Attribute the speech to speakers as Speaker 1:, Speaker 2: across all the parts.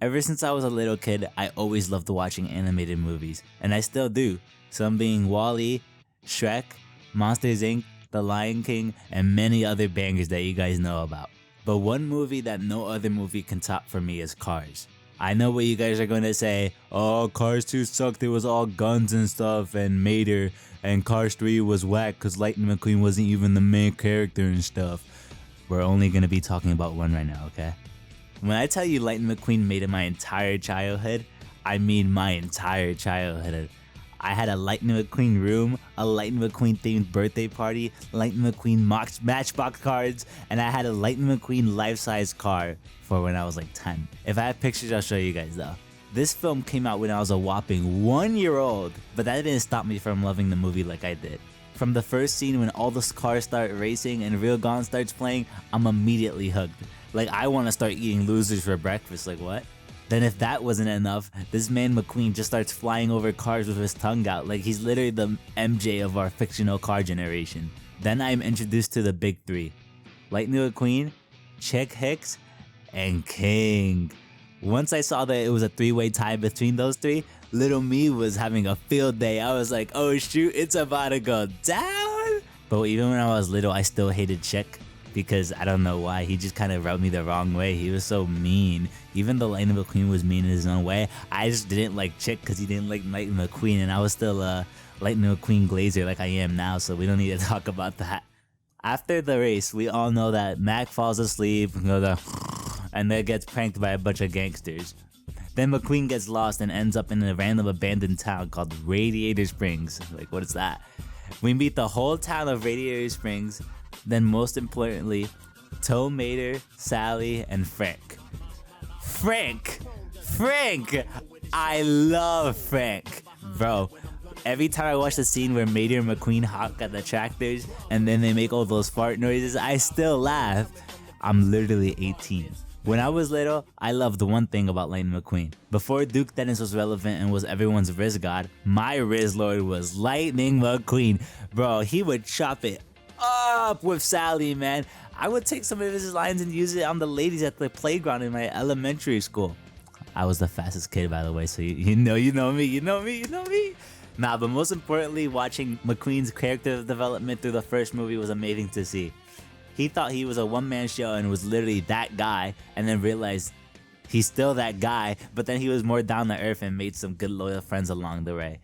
Speaker 1: Ever since I was a little kid, I always loved watching animated movies, and I still do. Some being Wall-E, Shrek, Monsters Inc., The Lion King, and many other bangers that you guys know about. But one movie that no other movie can top for me is Cars. I know what you guys are going to say. Oh, Cars 2 sucked. It was all guns and stuff and Mater. And Cars 3 was whack because Lightning McQueen wasn't even the main character and stuff. We're only going to be talking about one right now, okay? When I tell you Lightning McQueen made it my entire childhood, I mean my entire childhood. I had a Lightning McQueen room, a Lightning McQueen themed birthday party, Lightning McQueen Matchbox cards, and I had a Lightning McQueen life-size car for when I was like 10. If I have pictures, I'll show you guys though. This film came out when I was a whopping 1 year old, but that didn't stop me from loving the movie like I did. From the first scene when all the cars start racing and Real Gone starts playing, I'm immediately hooked. Like, I want to start eating losers for breakfast, like what? Then if that wasn't enough, this man McQueen just starts flying over cars with his tongue out, like he's literally the MJ of our fictional car generation. Then I am introduced to the big three. Lightning McQueen, Chick Hicks, and King. Once I saw that it was a three-way tie between those three, little me was having a field day. I was like, oh shoot, it's about to go down! But even when I was little, I still hated Chick. Because I don't know why, he just kind of rubbed me the wrong way. He was so mean. Even though Lightning McQueen was mean in his own way, I just didn't like Chick because he didn't like Lightning McQueen, and I was still a Lightning McQueen glazer like I am now, so we don't need to talk about that. After the race, we all know that Mac falls asleep, and then gets pranked by a bunch of gangsters. Then McQueen gets lost and ends up in a random abandoned town called Radiator Springs. Like, what is that? We meet the whole town of Radiator Springs. Then most importantly, Toe Mater, Sally, and Frank. Frank! I love Frank! Bro, every time I watch the scene where Mater and McQueen honk at the tractors and then they make all those fart noises, I still laugh. I'm literally 18. When I was little, I loved one thing about Lightning McQueen. Before Duke Dennis was relevant and was everyone's Riz god, my Riz Lord was Lightning McQueen. Bro, he would chop it up with Sally, man. I would take some of his lines and use it on the ladies at the playground in my elementary school. I was the fastest kid, by the way, so you know me. Nah, but most importantly, watching McQueen's character development through the first movie was amazing to see. He thought he was a one-man show and was literally that guy, and then realized he's still that guy, but then he was more down to earth and made some good loyal friends along the way.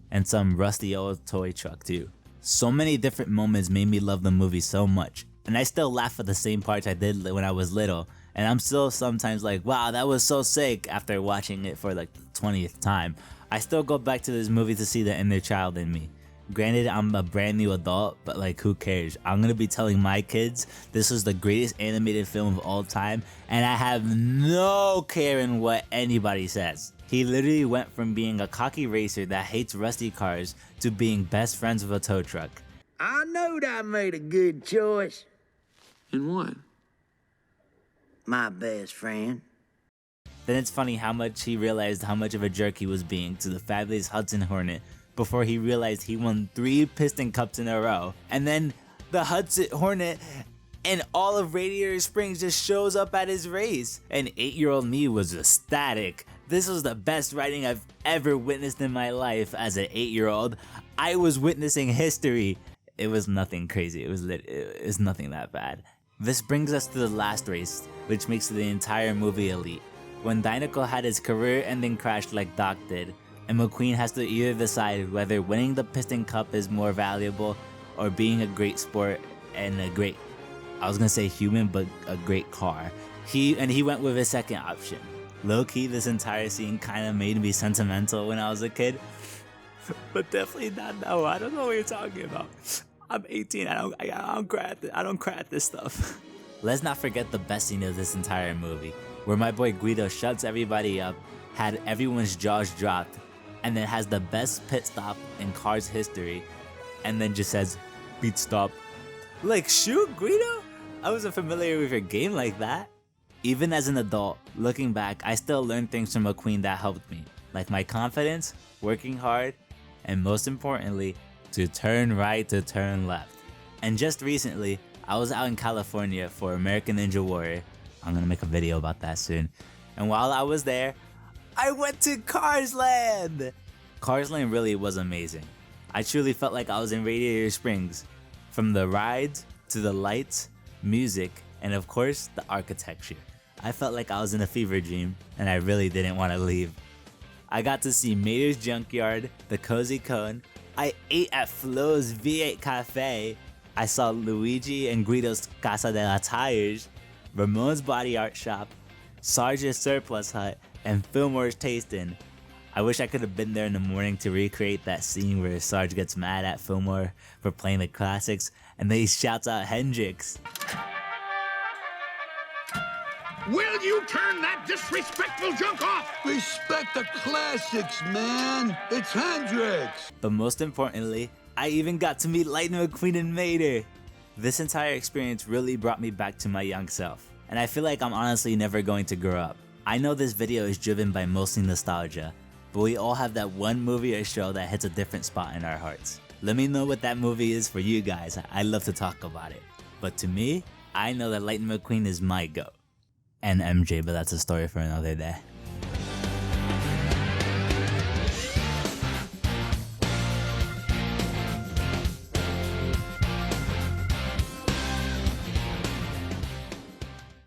Speaker 1: And some rusty old toy truck too. So many different moments made me love the movie so much. And I still laugh at the same parts I did when I was little. And I'm still sometimes like, wow, that was so sick after watching it for like the 20th time. I still go back to this movie to see the inner child in me. Granted, I'm a brand new adult, but like, who cares? I'm gonna be telling my kids this was the greatest animated film of all time, and I have no care in what anybody says. He literally went from being a cocky racer that hates rusty cars to being best friends with a tow truck.
Speaker 2: I knowed I made a good choice.
Speaker 3: In what?
Speaker 2: My best friend.
Speaker 1: Then it's funny how much he realized how much of a jerk he was being to the fabulous Hudson Hornet before he realized he won 3 piston cups in a row. And then the Hudson Hornet and all of Radiator Springs just shows up at his race. And 8-year-old me was ecstatic. This was the best riding I've ever witnessed in my life as an 8-year-old. I was witnessing history. It was nothing crazy. It was nothing that bad. This brings us to the last race, which makes the entire movie elite. When Dinoco had his career-ending crash like Doc did, and McQueen has to either decide whether winning the Piston Cup is more valuable or being a great sport and a great, I was gonna say human, but a great car. He went with his second option. Low-key, this entire scene kind of made me sentimental when I was a kid, but definitely not now. I don't know what you're talking about. I'm 18. I don't cry at this stuff. Let's not forget the best scene of this entire movie, where my boy Guido shuts everybody up, had everyone's jaws dropped, and then has the best pit stop in Cars history, and then just says, "Pit stop." Like, shoot, Guido? I wasn't familiar with your game like that. Even as an adult, looking back, I still learned things from McQueen that helped me, like my confidence, working hard, and most importantly, to turn right to turn left. And just recently, I was out in California for American Ninja Warrior. I'm gonna make a video about that soon. And while I was there, I went to Cars Land! Cars Land really was amazing. I truly felt like I was in Radiator Springs. From the rides, to the lights, music, and of course, the architecture. I felt like I was in a fever dream, and I really didn't want to leave. I got to see Mater's Junkyard, the Cozy Cone. I ate at Flo's V8 Cafe. I saw Luigi and Guido's Casa de la Tires, Ramon's Body Art Shop, Sarge's Surplus Hut, and Fillmore's Tasting. I wish I could have been there in the morning to recreate that scene where Sarge gets mad at Fillmore for playing the classics, and then he shouts out Hendrix.
Speaker 3: Will you turn that disrespectful junk off?
Speaker 4: Respect the classics, man. It's Hendrix.
Speaker 1: But most importantly, I even got to meet Lightning McQueen and Mater. This entire experience really brought me back to my young self, and I feel like I'm honestly never going to grow up. I know this video is driven by mostly nostalgia, but we all have that one movie or show that hits a different spot in our hearts. Let me know what that movie is for you guys. I'd love to talk about it. But to me, I know that Lightning McQueen is my GOAT. And MJ, but that's a story for another day.